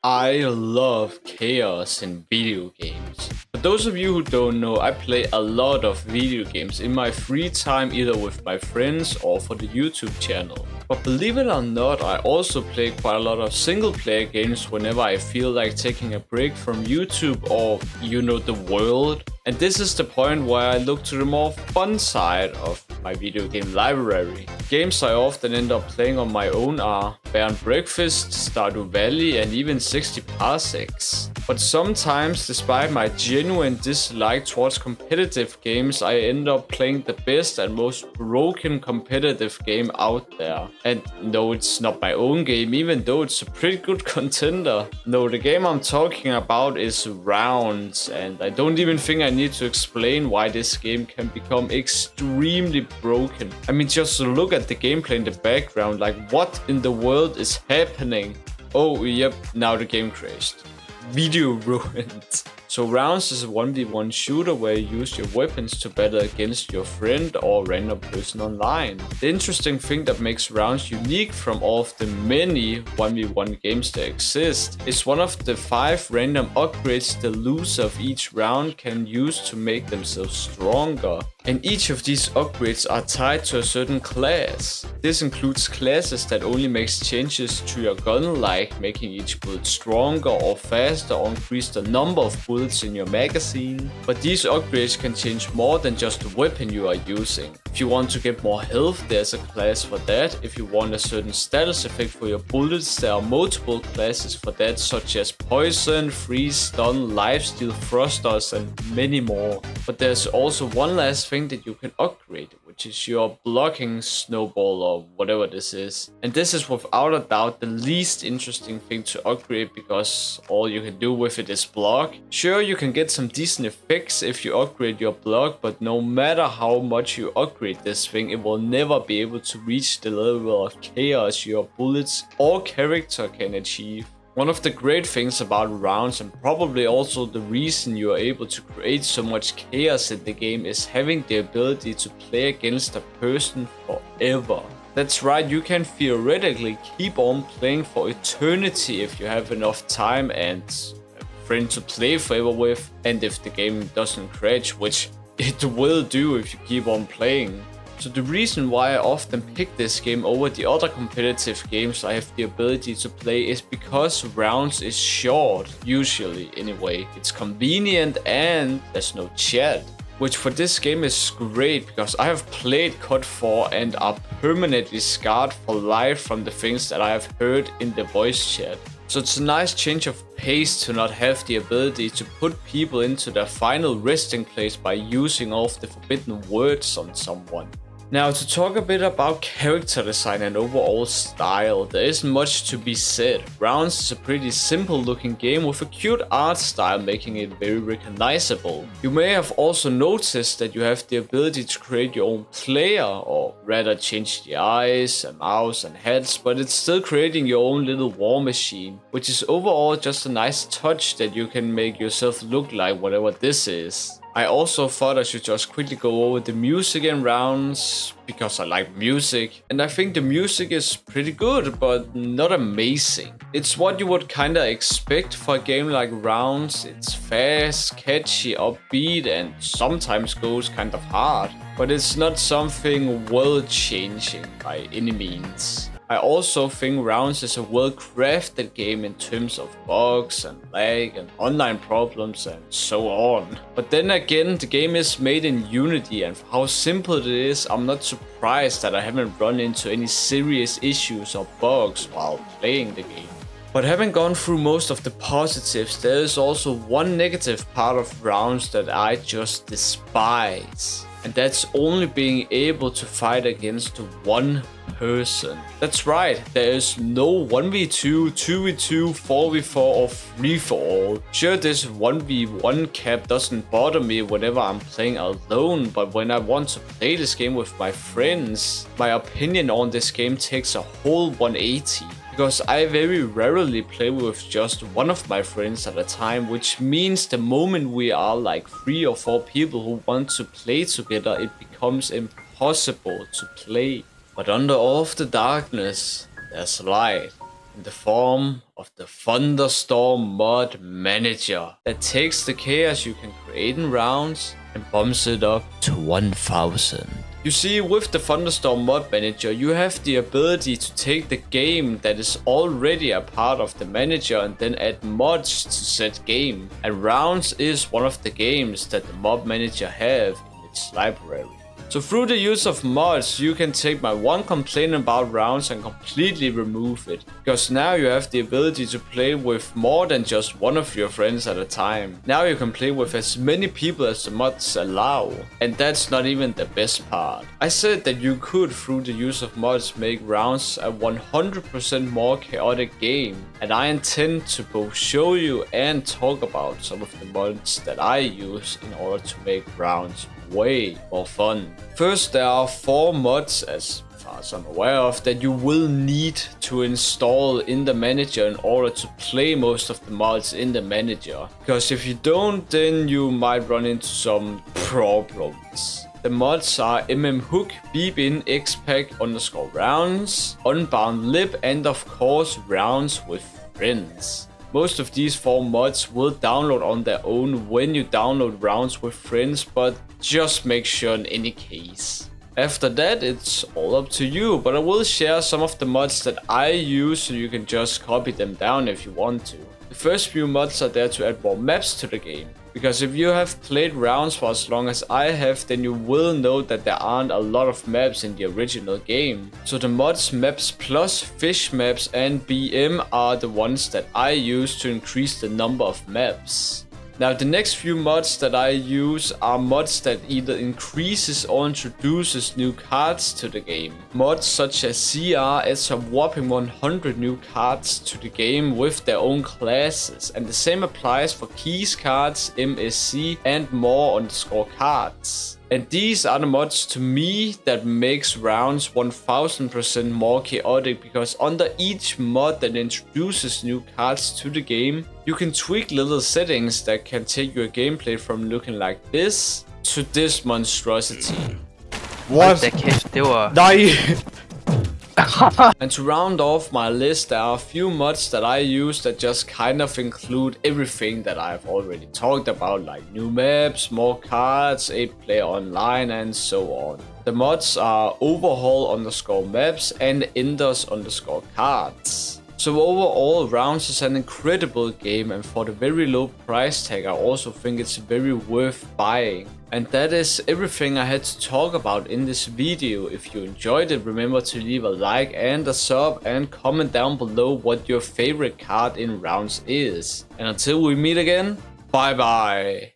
I love chaos in video games. For those of you who don't know, I play a lot of video games in my free time, either with my friends or for the YouTube channel. But believe it or not, I also play quite a lot of single player games whenever I feel like taking a break from YouTube or, the world. And this is the point where I look to the more fun side of my video game library. Games I often end up playing on my own are Bear and Breakfast, Stardew Valley, and even 60 Parsecs. But sometimes, despite my genuine dislike towards competitive games, I end up playing the best and most broken competitive game out there. And no, it's not my own game, even though it's a pretty good contender. No, the game I'm talking about is Rounds, and I don't even think I need to explain why this game can become extremely broken. I mean, just look at the gameplay in the background, like what in the world is happening? Oh, yep, now the game crashed. Video ruined. So Rounds is a 1v1 shooter where you use your weapons to battle against your friend or random person online. The interesting thing that makes Rounds unique from all of the many 1v1 games that exist is one of the 5 random upgrades the loser of each round can use to make themselves stronger. And each of these upgrades are tied to a certain class. This includes classes that only makes changes to your gun, like making each bullet stronger or faster, or increase the number of bullets in your magazine. But these upgrades can change more than just the weapon you are using. If you want to get more health, there's a class for that. If you want a certain status effect for your bullets, there are multiple classes for that, such as poison, freeze, stun, lifesteal, thrusters, and many more. But there's also one last thing that you can upgrade, which is your blocking snowball or whatever this is. And this is without a doubt the least interesting thing to upgrade, because all you can do with it is block. Sure, you can get some decent effects if you upgrade your block, but no matter how much you upgrade this thing, it will never be able to reach the level of chaos your bullets or character can achieve. One of the great things about Rounds, and probably also the reason you are able to create so much chaos in the game, is having the ability to play against a person forever. That's right, you can theoretically keep on playing for eternity if you have enough time and a friend to play forever with, and if the game doesn't crash, which it will do if you keep on playing. So the reason why I often pick this game over the other competitive games I have the ability to play is because Rounds is short, usually anyway. It's convenient and there's no chat, which for this game is great because I have played COD 4 and are permanently scarred for life from the things that I have heard in the voice chat. So it's a nice change of pace to not have the ability to put people into their final resting place by using all of the forbidden words on someone. Now, to talk a bit about character design and overall style, there isn't much to be said. Rounds is a pretty simple looking game with a cute art style, making it very recognizable. You may have also noticed that you have the ability to create your own player, or rather change the eyes and mouse and heads, but it's still creating your own little war machine, which is overall just a nice touch that you can make yourself look like whatever this is. I also thought I should just quickly go over the music in Rounds, because I like music, and I think the music is pretty good, but not amazing. It's what you would kinda expect for a game like Rounds. It's fast, catchy, upbeat, and sometimes goes kind of hard, but it's not something world-changing by any means. I also think Rounds is a well-crafted game in terms of bugs and lag and online problems and so on. But then again, the game is made in Unity, and for how simple it is, I'm not surprised that I haven't run into any serious issues or bugs while playing the game. But having gone through most of the positives, there is also one negative part of Rounds that I just despise. And that's only being able to fight against one person. That's right, there is no 1v2, 2v2, 4v4 or 3-for-all. Sure, this 1v1 cap doesn't bother me whenever I'm playing alone, but when I want to play this game with my friends, my opinion on this game takes a whole 180. Because I very rarely play with just one of my friends at a time, which means the moment we are like 3 or 4 people who want to play together, it becomes impossible to play. But under all of the darkness, there's light, in the form of the Thunderstorm Mod Manager that takes the chaos you can create in rounds and bumps it up to 1000. You see, with the Thunderstorm Mod Manager, you have the ability to take the game that is already a part of the manager and then add mods to said game. And Rounds is one of the games that the Mod Manager have in its library. So through the use of mods, you can take my one complaint about Rounds and completely remove it. Because now you have the ability to play with more than just one of your friends at a time. Now you can play with as many people as the mods allow. And that's not even the best part. I said that you could, through the use of mods, make Rounds a 100% more chaotic game. And I intend to both show you and talk about some of the mods that I use in order to make Rounds way more fun. First, there are 4 mods, as far as I'm aware of, that you will need to install in the manager in order to play most of the mods in the manager. Because if you don't, then you might run into some problems. The mods are mmhook, beepin, xpack _ rounds, unbound lib, and of course Rounds with friends. Most of these 4 mods will download on their own when you download Rounds with friends, but just make sure in any case. After that, it's all up to you, but I will share some of the mods that I use so you can just copy them down if you want to. The first few mods are there to add more maps to the game. Because if you have played Rounds for as long as I have, then you will know that there aren't a lot of maps in the original game. So the mods Maps Plus, Fish Maps and BM are the ones that I use to increase the number of maps. Now the next few mods that I use are mods that either increases or introduces new cards to the game. Mods such as CR adds a whopping 100 new cards to the game with their own classes, and the same applies for keys cards, MSC and more _ cards. And these are the mods to me that makes Rounds 1000% more chaotic, because under each mod that introduces new cards to the game, you can tweak little settings that can take your gameplay from looking like this to this monstrosity. What? Nej! And to round off my list, there are a few mods that I use that just kind of include everything that I've already talked about, like new maps, more cards, 8-player online, and so on. The mods are Overhaul _ maps and Enders _ cards. So overall, Rounds is an incredible game, and for the very low price tag, I also think it's very worth buying. And that is everything I had to talk about in this video. If you enjoyed it, remember to leave a like and a sub, and comment down below what your favorite card in Rounds is. And until we meet again, bye bye.